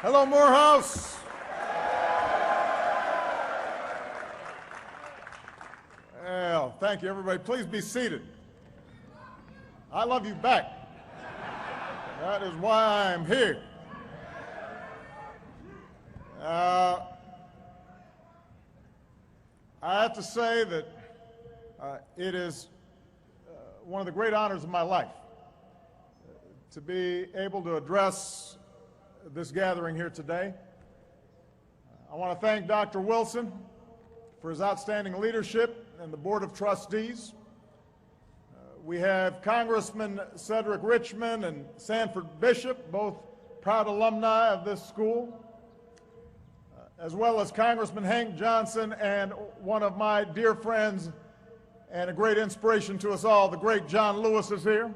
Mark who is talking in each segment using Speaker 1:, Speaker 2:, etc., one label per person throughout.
Speaker 1: Hello, Morehouse. Well, thank you, everybody. Please be seated. I love you back. That is why I'm here. I have to say that it is one of the great honors of my life to be able to address this gathering here today. I want to thank Dr. Wilson for his outstanding leadership and the Board of Trustees. We have Congressman Cedric Richmond and Sanford Bishop, both proud alumni of this school, as well as Congressman Hank Johnson and one of my dear friends and a great inspiration to us all, the great John Lewis is here.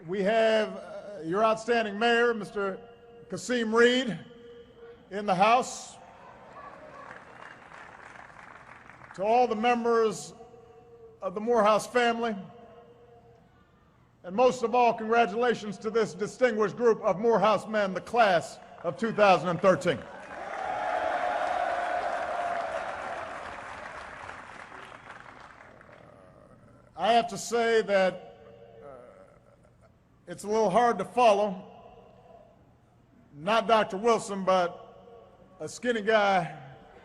Speaker 1: We have your outstanding mayor, Mr. Kasim Reed, in the House. To all the members of the Morehouse family, and most of all, congratulations to this distinguished group of Morehouse men, the class of 2013. I have to say that it's a little hard to follow, not Dr. Wilson, but a skinny guy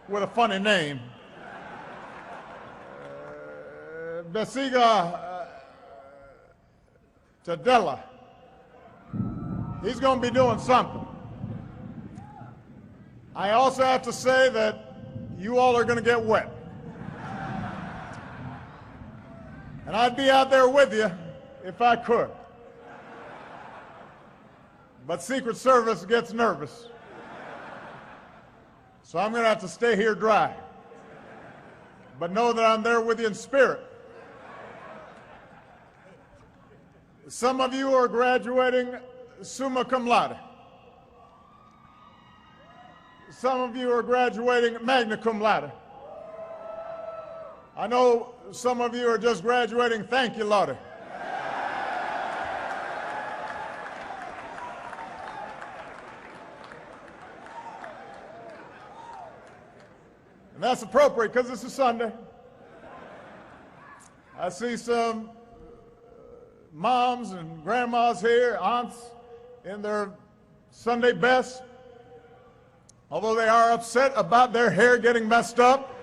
Speaker 1: with a funny name. Besiga Tadella. He's going to be doing something. I also have to say that you all are going to get wet. And I'd be out there with you if I could. But Secret Service gets nervous. So I'm going to have to stay here dry. But know that I'm there with you in spirit. Some of you are graduating summa cum laude. Some of you are graduating magna cum laude. I know some of you are just graduating thank you laude. And that's appropriate because this is Sunday. I see some moms and grandmas here, aunts in their Sunday best, although they are upset about their hair getting messed up.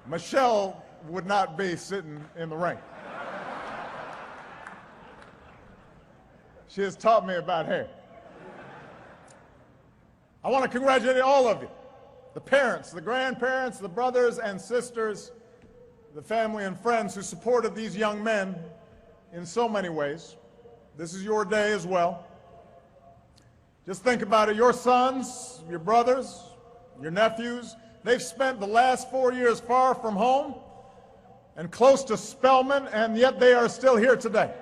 Speaker 1: Michelle would not be sitting in the ring. She has taught me about hair. I want to congratulate all of you, the parents, the grandparents, the brothers and sisters, the family and friends who supported these young men in so many ways. This is your day as well. Just think about it. Your sons, your brothers, your nephews, they've spent the last 4 years far from home and close to Spelman, and yet they are still here today.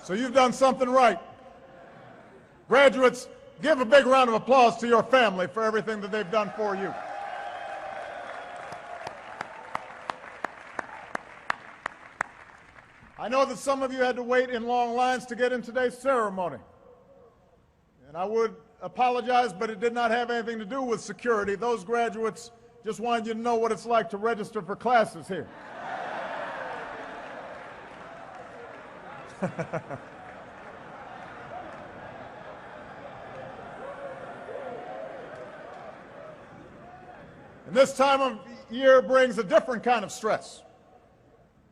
Speaker 1: So you've done something right. Graduates, give a big round of applause to your family for everything that they've done for you. I know that some of you had to wait in long lines to get in today's ceremony. And I would apologize, but it did not have anything to do with security. Those graduates just wanted you to know what it's like to register for classes here. And this time of year brings a different kind of stress.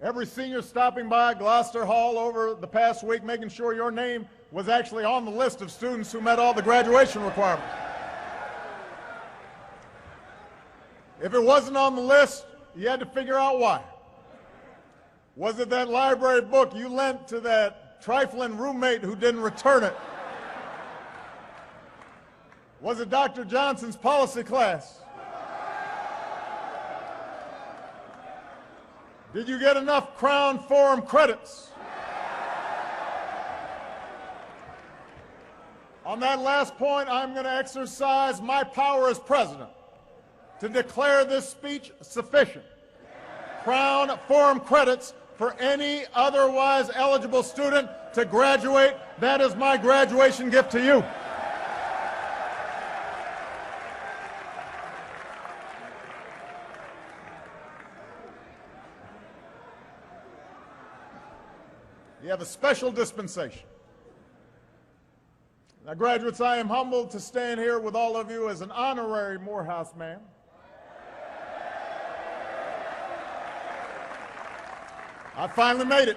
Speaker 1: Every senior stopping by Gloucester Hall over the past week, making sure your name was actually on the list of students who met all the graduation requirements. If it wasn't on the list, you had to figure out why. Was it that library book you lent to that trifling roommate who didn't return it? Was it Dr. Johnson's policy class? Did you get enough Crown Forum credits? On that last point, I'm going to exercise my power as president to declare this speech sufficient. Crown forum credits for any otherwise eligible student to graduate. That is my graduation gift to you. You have a special dispensation. Now, graduates, I am humbled to stand here with all of you as an honorary Morehouse man. I finally made it.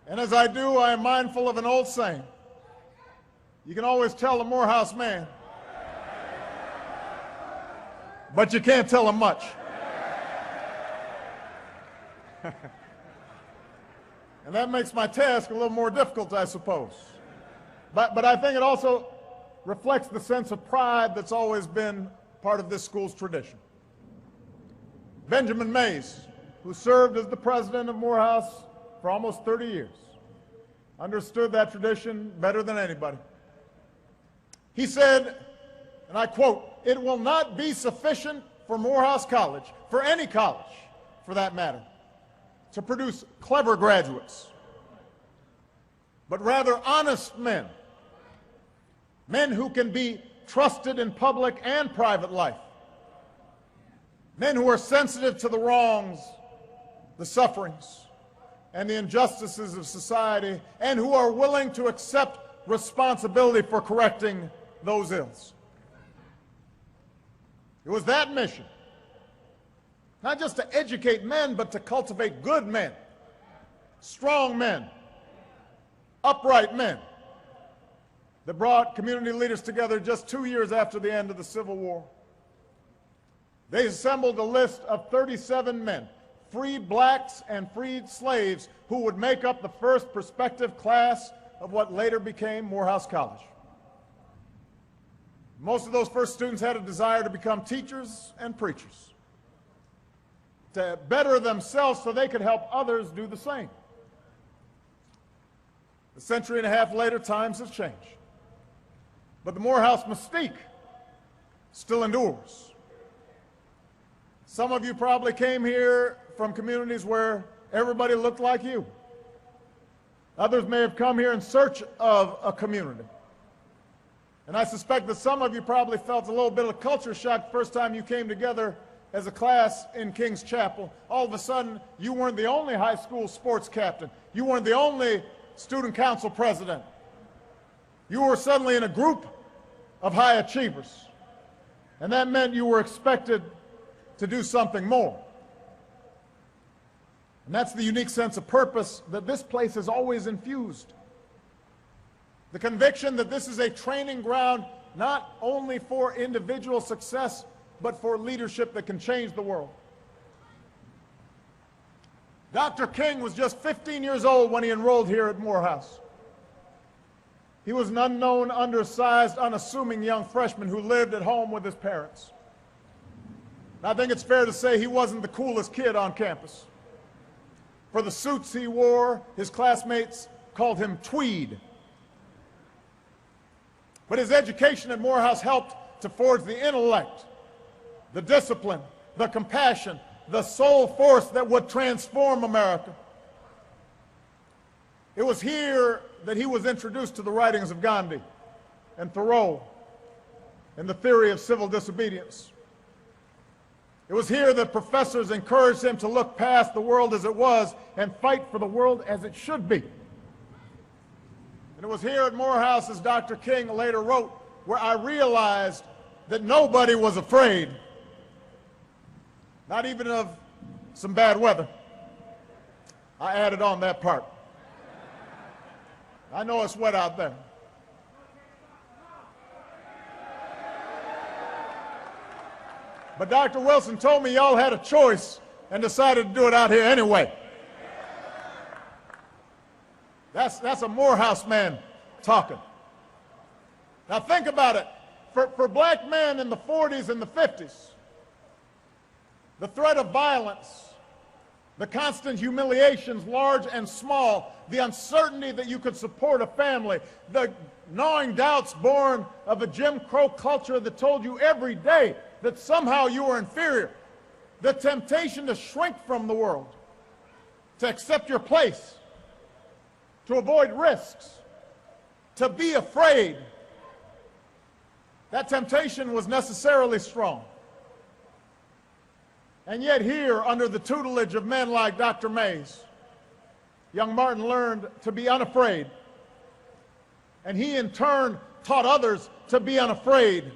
Speaker 1: And as I do, I am mindful of an old saying. You can always tell a Morehouse man, but you can't tell him much. And that makes my task a little more difficult, I suppose. But I think it also reflects the sense of pride that's always been part of this school's tradition. Benjamin Mays, who served as the president of Morehouse for almost 30 years, understood that tradition better than anybody. He said, and I quote, "It will not be sufficient for Morehouse College, for any college for that matter, to produce clever graduates, but rather honest men, men who can be trusted in public and private life, men who are sensitive to the wrongs, the sufferings, and the injustices of society, and who are willing to accept responsibility for correcting those ills." It was that mission, not just to educate men, but to cultivate good men, strong men, upright men, that brought community leaders together just 2 years after the end of the Civil War. They assembled a list of 37 men, freed blacks and freed slaves, who would make up the first prospective class of what later became Morehouse College. Most of those first students had a desire to become teachers and preachers, to better themselves so they could help others do the same. A century and a half later, times have changed. But the Morehouse mystique still endures. Some of you probably came here from communities where everybody looked like you. Others may have come here in search of a community. And I suspect that some of you probably felt a little bit of culture shock the first time you came together as a class in King's Chapel. All of a sudden, you weren't the only high school sports captain. You weren't the only student council president. You were suddenly in a group of high achievers. And that meant you were expected to do something more. And that's the unique sense of purpose that this place has always infused. The conviction that this is a training ground not only for individual success, but for leadership that can change the world. Dr. King was just 15 years old when he enrolled here at Morehouse. He was an unknown, undersized, unassuming young freshman who lived at home with his parents. And I think it's fair to say he wasn't the coolest kid on campus. For the suits he wore, his classmates called him Tweed. But his education at Morehouse helped to forge the intellect, the discipline, the compassion, the soul force that would transform America. It was here that he was introduced to the writings of Gandhi and Thoreau and the theory of civil disobedience. It was here that professors encouraged him to look past the world as it was and fight for the world as it should be. And it was here at Morehouse, as Dr. King later wrote, where I realized that nobody was afraid, not even of some bad weather. I added on that part. I know it's wet out there. But Dr. Wilson told me y'all had a choice and decided to do it out here anyway. That's a Morehouse man talking. Now think about it. For black men in the 40s and the 50s, the threat of violence, the constant humiliations, large and small, the uncertainty that you could support a family, the gnawing doubts born of a Jim Crow culture that told you every day that somehow you were inferior, the temptation to shrink from the world, to accept your place, to avoid risks, to be afraid. That temptation was necessarily strong. And yet here, under the tutelage of men like Dr. Mays, young Martin learned to be unafraid. And he in turn taught others to be unafraid.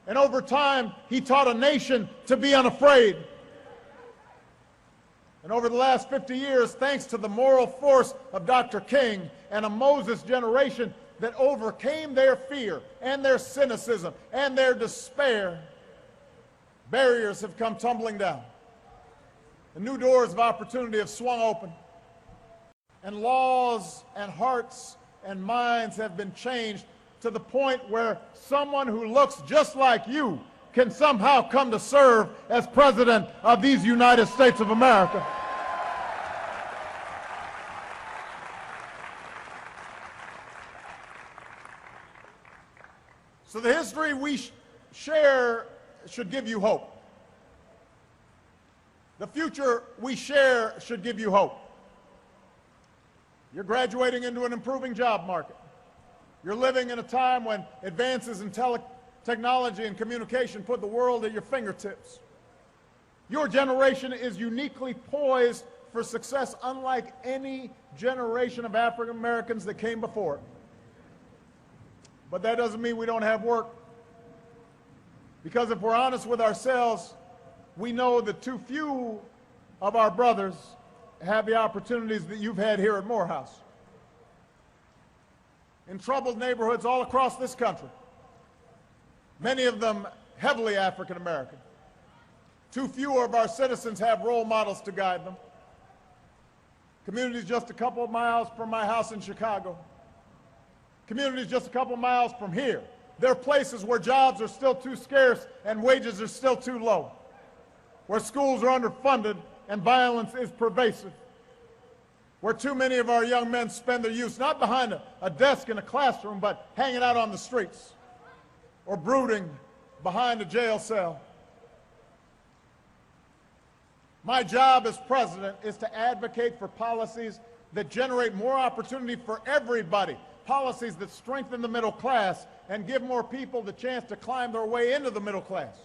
Speaker 1: And over time, he taught a nation to be unafraid. And over the last 50 years, thanks to the moral force of Dr. King and a Moses generation that overcame their fear and their cynicism and their despair, barriers have come tumbling down. And new doors of opportunity have swung open. And laws and hearts and minds have been changed to the point where someone who looks just like you can somehow come to serve as President of these United States of America. So the history we share should give you hope. The future we share should give you hope. You're graduating into an improving job market. You're living in a time when advances in technology and communication put the world at your fingertips. Your generation is uniquely poised for success unlike any generation of African Americans that came before it. But that doesn't mean we don't have work. Because if we're honest with ourselves, we know that too few of our brothers have the opportunities that you've had here at Morehouse. In troubled neighborhoods all across this country, many of them heavily African American, too few of our citizens have role models to guide them. Communities just a couple of miles from my house in Chicago, communities just a couple of miles from here, there are places where jobs are still too scarce and wages are still too low, where schools are underfunded and violence is pervasive, where too many of our young men spend their youth not behind a desk in a classroom, but hanging out on the streets or brooding behind a jail cell. My job as president is to advocate for policies that generate more opportunity for everybody, policies that strengthen the middle class and give more people the chance to climb their way into the middle class,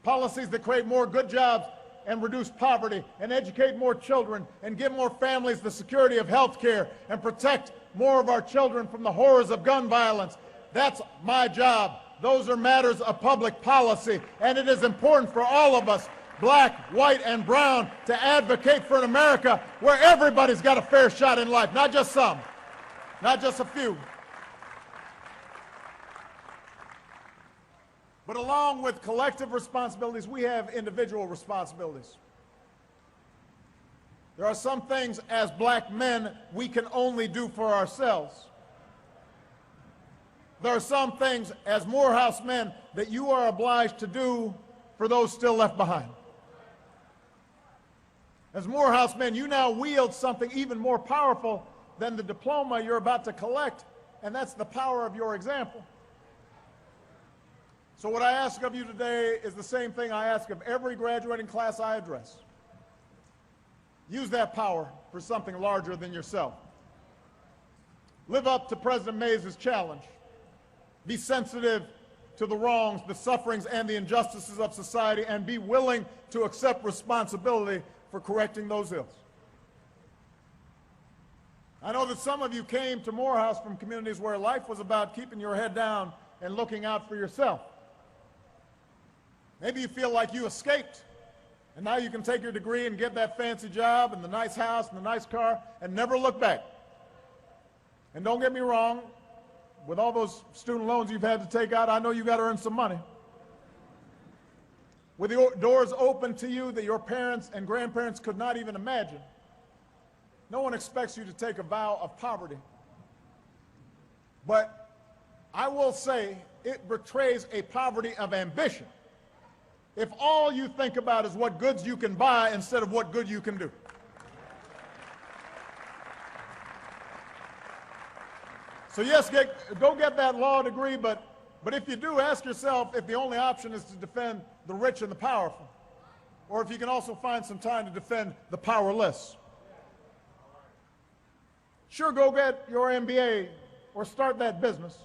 Speaker 1: policies that create more good jobs and reduce poverty and educate more children and give more families the security of health care and protect more of our children from the horrors of gun violence. That's my job. Those are matters of public policy, and it is important for all of us, black, white, and brown, to advocate for an America where everybody's got a fair shot in life, not just some, not just a few. But along with collective responsibilities, we have individual responsibilities. There are some things as black men we can only do for ourselves. There are some things as Morehouse men that you are obliged to do for those still left behind. As Morehouse men, you now wield something even more powerful than the diploma you're about to collect, and that's the power of your example. So what I ask of you today is the same thing I ask of every graduating class I address. Use that power for something larger than yourself. Live up to President Mays' challenge. Be sensitive to the wrongs, the sufferings, and the injustices of society, and be willing to accept responsibility for correcting those ills. I know that some of you came to Morehouse from communities where life was about keeping your head down and looking out for yourself. Maybe you feel like you escaped, and now you can take your degree and get that fancy job and the nice house and the nice car and never look back. And don't get me wrong, with all those student loans you've had to take out, I know you got to earn some money. With the doors open to you that your parents and grandparents could not even imagine, no one expects you to take a vow of poverty. But I will say it betrays a poverty of ambition if all you think about is what goods you can buy instead of what good you can do. So yes, go get that law degree, but if you do, ask yourself if the only option is to defend the rich and the powerful, or if you can also find some time to defend the powerless. Sure, go get your MBA or start that business.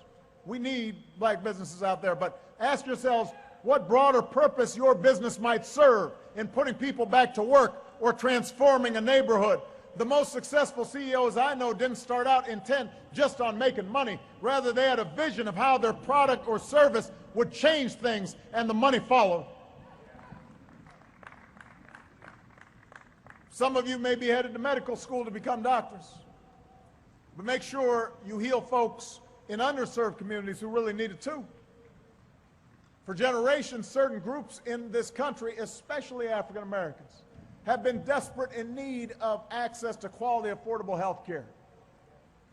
Speaker 1: We need black businesses out there, but ask yourselves what broader purpose your business might serve in putting people back to work or transforming a neighborhood. The most successful CEOs I know didn't start out intent just on making money. Rather, they had a vision of how their product or service would change things, and the money followed. Some of you may be headed to medical school to become doctors, but make sure you heal folks in underserved communities who really need it too. For generations, certain groups in this country, especially African Americans, have been desperate in need of access to quality, affordable health care.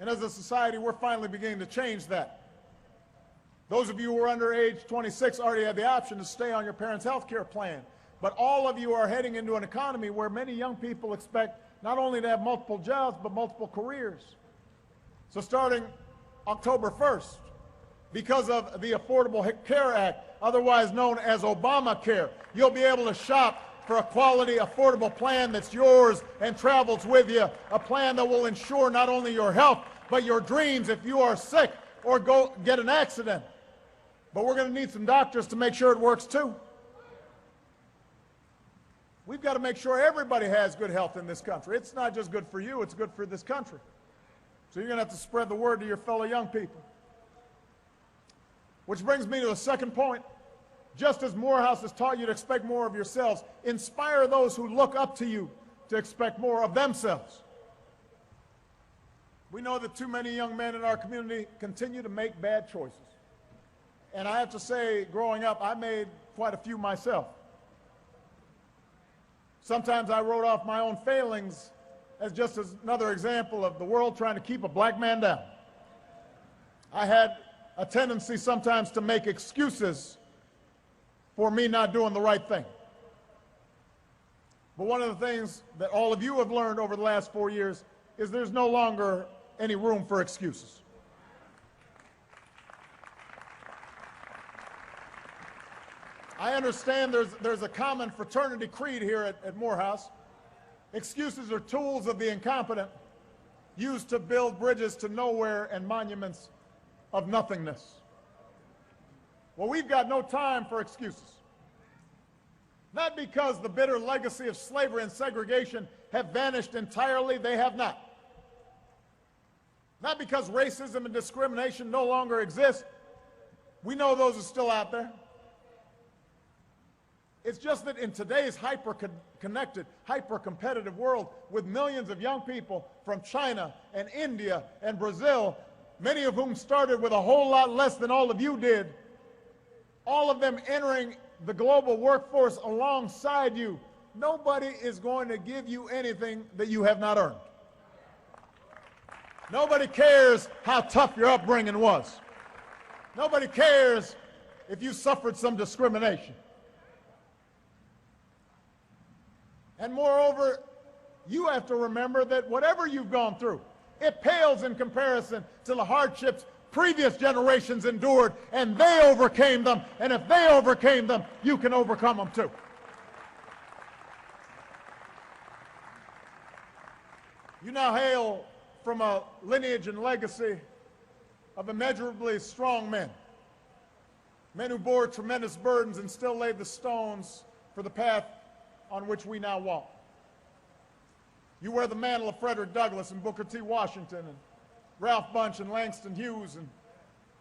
Speaker 1: And as a society, we're finally beginning to change that. Those of you who are under age 26 already have the option to stay on your parents' health care plan. But all of you are heading into an economy where many young people expect not only to have multiple jobs, but multiple careers. So starting October 1st, because of the Affordable Care Act, otherwise known as Obamacare, you'll be able to shop for a quality, affordable plan that's yours and travels with you, a plan that will ensure not only your health, but your dreams if you are sick or go get an accident. But we're going to need some doctors to make sure it works too. We've got to make sure everybody has good health in this country. It's not just good for you, it's good for this country. So you're going to have to spread the word to your fellow young people. Which brings me to the second point. Just as Morehouse has taught you to expect more of yourselves, inspire those who look up to you to expect more of themselves. We know that too many young men in our community continue to make bad choices. And I have to say, growing up, I made quite a few myself. Sometimes I wrote off my own failings as just another example of the world trying to keep a black man down. I had a tendency sometimes to make excuses for me not doing the right thing. But one of the things that all of you have learned over the last 4 years is there's no longer any room for excuses. I understand there's a common fraternity creed here at Morehouse. Excuses are tools of the incompetent, used to build bridges to nowhere and monuments of nothingness. Well, we've got no time for excuses. Not because the bitter legacy of slavery and segregation have vanished entirely, they have not. Not because racism and discrimination no longer exist. We know those are still out there. It's just that in today's hyper-connected, hyper-competitive world with millions of young people from China and India and Brazil, many of whom started with a whole lot less than all of you did, all of them entering the global workforce alongside you, nobody is going to give you anything that you have not earned. Nobody cares how tough your upbringing was. Nobody cares if you suffered some discrimination. And moreover, you have to remember that whatever you've gone through, it pales in comparison to the hardships previous generations endured, and they overcame them. And if they overcame them, you can overcome them too. You now hail from a lineage and legacy of immeasurably strong men. Men who bore tremendous burdens and still laid the stones for the path on which we now walk. You wear the mantle of Frederick Douglass and Booker T. Washington and Ralph Bunche and Langston Hughes and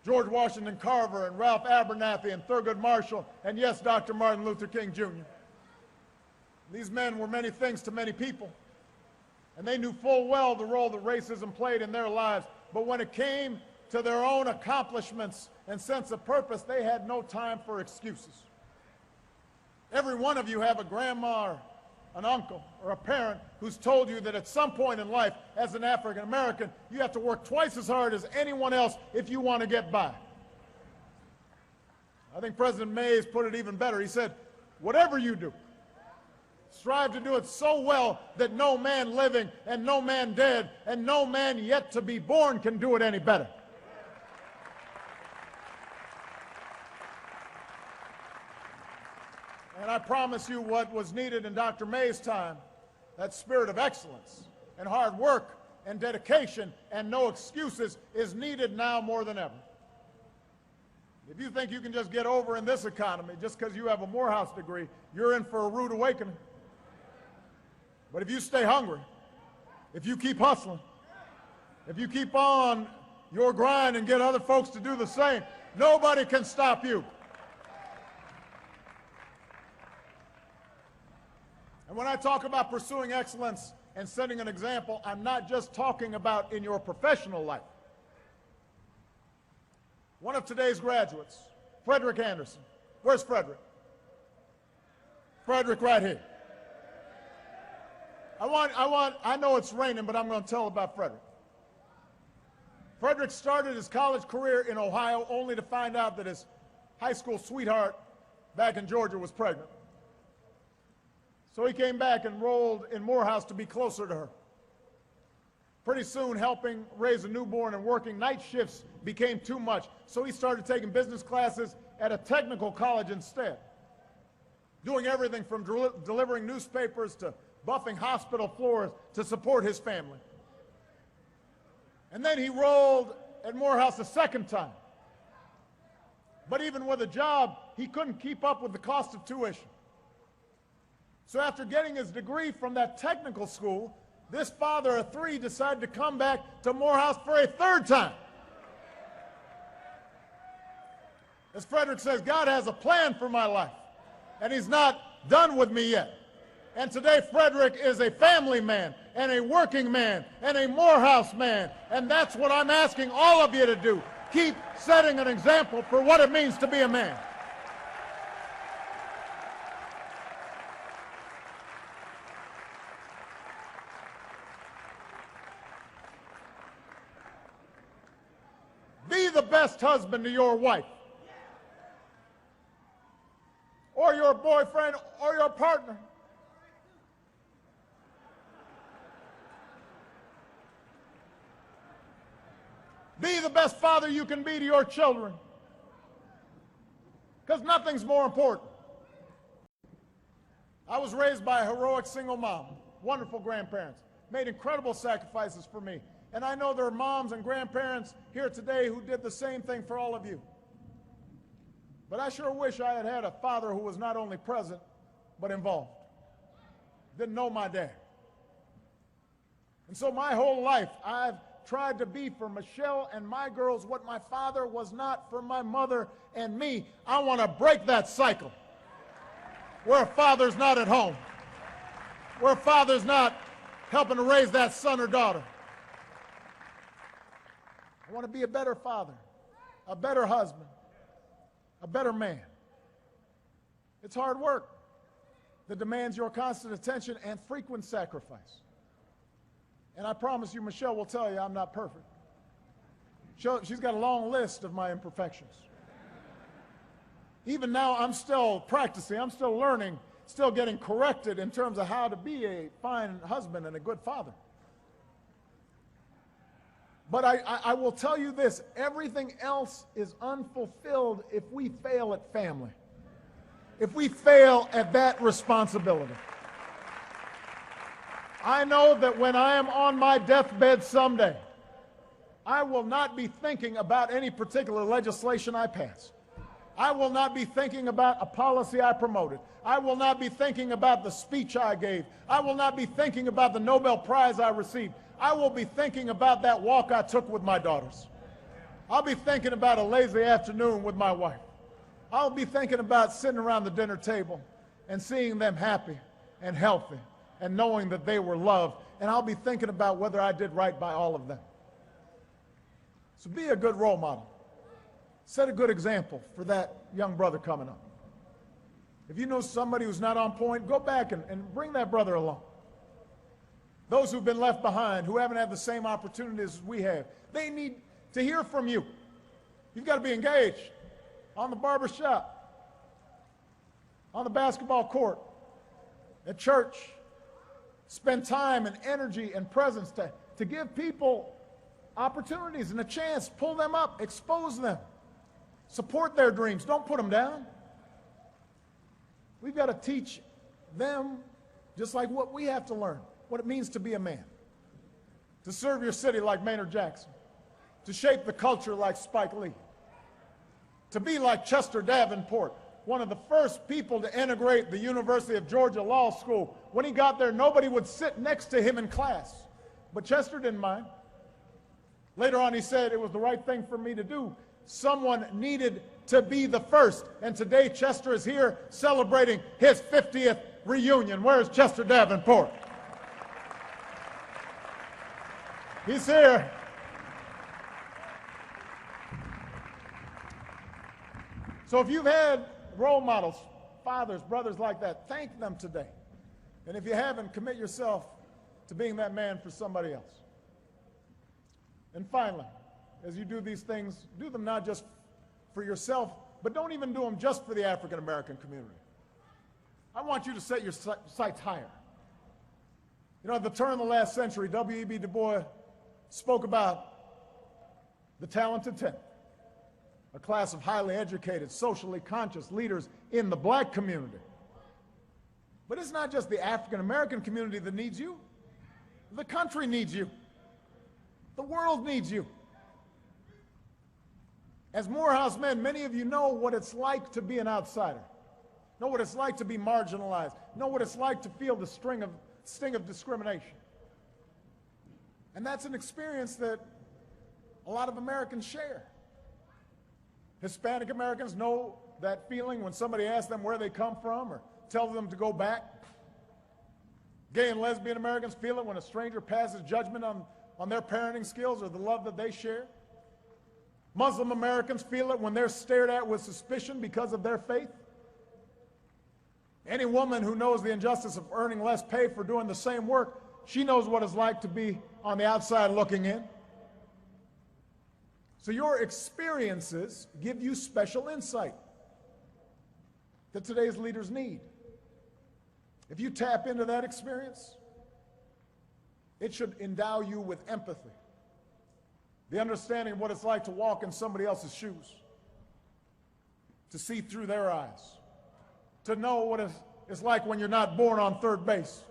Speaker 1: George Washington Carver and Ralph Abernathy and Thurgood Marshall and, yes, Dr. Martin Luther King Jr. These men were many things to many people, and they knew full well the role that racism played in their lives. But when it came to their own accomplishments and sense of purpose, they had no time for excuses. Every one of you have a grandma or an uncle or a parent who's told you that at some point in life, as an African American, you have to work twice as hard as anyone else if you want to get by. I think President Mays put it even better. He said, whatever you do, strive to do it so well that no man living and no man dead and no man yet to be born can do it any better. And I promise you what was needed in Dr. May's time, that spirit of excellence and hard work and dedication and no excuses, is needed now more than ever. If you think you can just get over in this economy just because you have a Morehouse degree, you're in for a rude awakening. But if you stay hungry, if you keep hustling, if you keep on your grind and get other folks to do the same, nobody can stop you. And when I talk about pursuing excellence and setting an example, I'm not just talking about in your professional life. One of today's graduates, Frederick Anderson. Where's Frederick? Frederick right here. I know it's raining, but I'm going to tell about Frederick. Frederick started his college career in Ohio only to find out that his high school sweetheart back in Georgia was pregnant. So he came back and enrolled in Morehouse to be closer to her. Pretty soon, helping raise a newborn and working night shifts became too much, so he started taking business classes at a technical college instead, doing everything from delivering newspapers to buffing hospital floors to support his family. And then he enrolled at Morehouse a second time. But even with a job, he couldn't keep up with the cost of tuition. So after getting his degree from that technical school, this father of three decided to come back to Morehouse for a third time. As Frederick says, God has a plan for my life, and he's not done with me yet. And today, Frederick is a family man, and a working man, and a Morehouse man, and that's what I'm asking all of you to do. Keep setting an example for what it means to be a man. Be the best husband to your wife, or your boyfriend, or your partner. Be the best father you can be to your children, because nothing's more important. I was raised by a heroic single mom, wonderful grandparents, made incredible sacrifices for me. And I know there are moms and grandparents here today who did the same thing for all of you. But I sure wish I had had a father who was not only present, but involved. Didn't know my dad. And so my whole life, I've tried to be for Michelle and my girls what my father was not for my mother and me. I want to break that cycle where a father's not at home, where a father's not helping to raise that son or daughter. I want to be a better father, a better husband, a better man. It's hard work that demands your constant attention and frequent sacrifice. And I promise you, Michelle will tell you I'm not perfect. She's got a long list of my imperfections. Even now, I'm still practicing, I'm still learning, still getting corrected in terms of how to be a fine husband and a good father. But I will tell you this, everything else is unfulfilled if we fail at family, if we fail at that responsibility. I know that when I am on my deathbed someday, I will not be thinking about any particular legislation I passed. I will not be thinking about a policy I promoted. I will not be thinking about the speech I gave. I will not be thinking about the Nobel Prize I received. I will be thinking about that walk I took with my daughters. I'll be thinking about a lazy afternoon with my wife. I'll be thinking about sitting around the dinner table and seeing them happy and healthy and knowing that they were loved. And I'll be thinking about whether I did right by all of them. So be a good role model. Set a good example for that young brother coming up. If you know somebody who's not on point, go back and bring that brother along. Those who've been left behind, who haven't had the same opportunities as we have, they need to hear from you. You've got to be engaged on the barber shop. on the basketball court, at church. Spend time and energy and presence to give people opportunities and a chance. Pull them up, expose them, support their dreams. Don't put them down. We've got to teach them just like what we have to learn, what it means to be a man, to serve your city like Maynard Jackson, to shape the culture like Spike Lee, to be like Chester Davenport, one of the first people to integrate the University of Georgia Law School. When he got there, nobody would sit next to him in class, but Chester didn't mind. Later on, he said it was the right thing for me to do. Someone needed to be the first, and today Chester is here celebrating his 50th reunion. Where's Chester Davenport? He's here. So if you've had role models, fathers, brothers like that, thank them today. And if you haven't, commit yourself to being that man for somebody else. And finally, as you do these things, do them not just for yourself, but don't even do them just for the African American community. I want you to set your sights higher. You know, at the turn of the last century, W.E.B. Du Bois spoke about the talented 10, a class of highly educated, socially conscious leaders in the black community. But it's not just the African American community that needs you. The country needs you. The world needs you. As Morehouse men, many of you know what it's like to be an outsider, know what it's like to be marginalized, know what it's like to feel the sting of discrimination. And that's an experience that a lot of Americans share. Hispanic Americans know that feeling when somebody asks them where they come from or tells them to go back. Gay and lesbian Americans feel it when a stranger passes judgment on their parenting skills or the love that they share. Muslim Americans feel it when they're stared at with suspicion because of their faith. Any woman who knows the injustice of earning less pay for doing the same work, she knows what it's like to be on the outside looking in. So your experiences give you special insight that today's leaders need. If you tap into that experience, it should endow you with empathy, the understanding of what it's like to walk in somebody else's shoes, to see through their eyes, to know what it's like when you're not born on third base,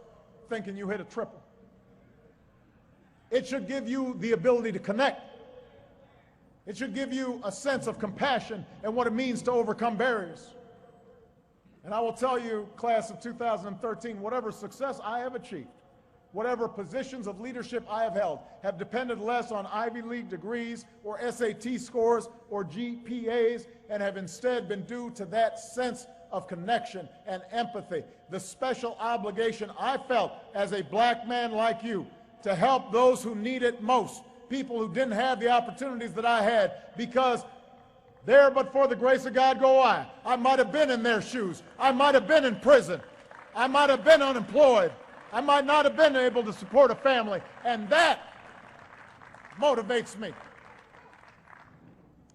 Speaker 1: thinking you hit a triple. It should give you the ability to connect. It should give you a sense of compassion and what it means to overcome barriers. And I will tell you, class of 2013, whatever success I have achieved, whatever positions of leadership I have held, have depended less on Ivy League degrees or SAT scores or GPAs, and have instead been due to that sense of connection and empathy, the special obligation I felt as a black man like you to help those who need it most, people who didn't have the opportunities that I had, because there but for the grace of God go I. I might have been in their shoes. I might have been in prison. I might have been unemployed. I might not have been able to support a family, and that motivates me.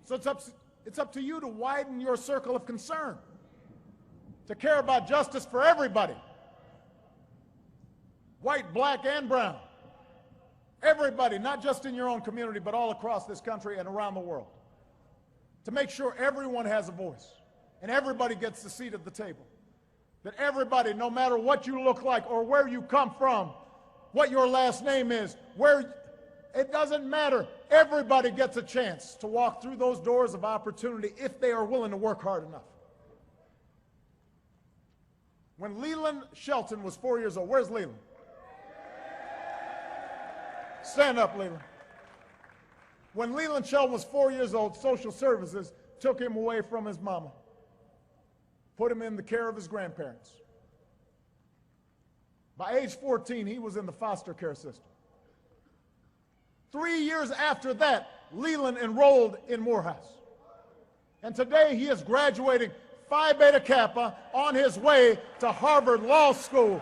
Speaker 1: So it's up to you to widen your circle of concern, to care about justice for everybody, white, black, and brown. Everybody, not just in your own community, but all across this country and around the world, to make sure everyone has a voice and everybody gets a seat at the table. That everybody, no matter what you look like or where you come from, what your last name is, it doesn't matter. Everybody gets a chance to walk through those doors of opportunity if they are willing to work hard enough. When Leland Shelton was 4 years old, where's Leland? Stand up, Leland. When Leland Shelton was 4 years old, social services took him away from his mama, put him in the care of his grandparents. By age 14, he was in the foster care system. 3 years after that, Leland enrolled in Morehouse. And today he is graduating Phi Beta Kappa on his way to Harvard Law School.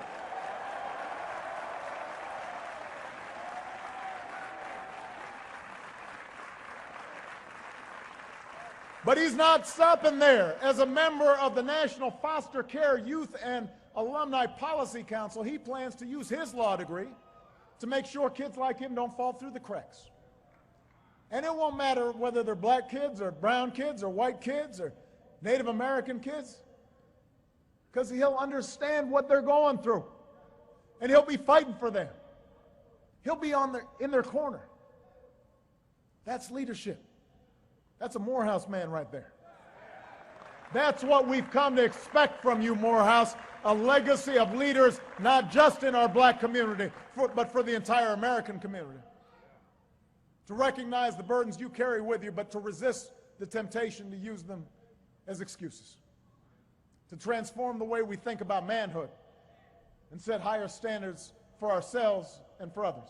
Speaker 1: But he's not stopping there. As a member of the National Foster Care Youth and Alumni Policy Council, he plans to use his law degree to make sure kids like him don't fall through the cracks. And it won't matter whether they're black kids or brown kids or white kids or Native American kids, because he'll understand what they're going through, and he'll be fighting for them. He'll be in their corner. That's leadership. That's a Morehouse man right there. That's what we've come to expect from you, Morehouse, a legacy of leaders, not just in our black community, but for the entire American community. To recognize the burdens you carry with you, but to resist the temptation to use them as excuses. To transform the way we think about manhood and set higher standards for ourselves and for others.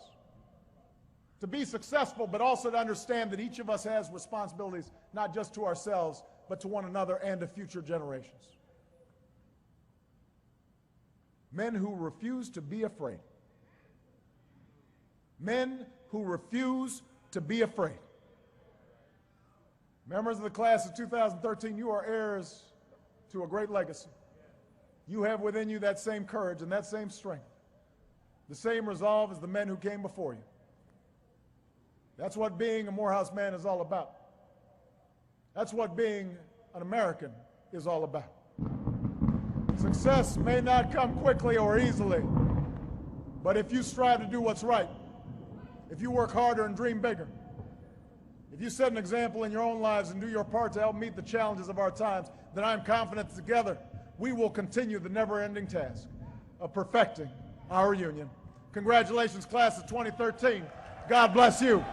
Speaker 1: To be successful, but also to understand that each of us has responsibilities, not just to ourselves, but to one another and to future generations. Men who refuse to be afraid. Men who refuse to be afraid. Members of the class of 2013, you are heirs to a great legacy. You have within you that same courage and that same strength, the same resolve as the men who came before you. That's what being a Morehouse man is all about. That's what being an American is all about. Success may not come quickly or easily, but if you strive to do what's right, if you work harder and dream bigger, if you set an example in your own lives and do your part to help meet the challenges of our times, then I'm confident that together we will continue the never-ending task of perfecting our union. Congratulations, class of 2013. God bless you.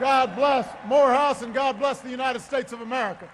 Speaker 1: God bless Morehouse, and God bless the United States of America.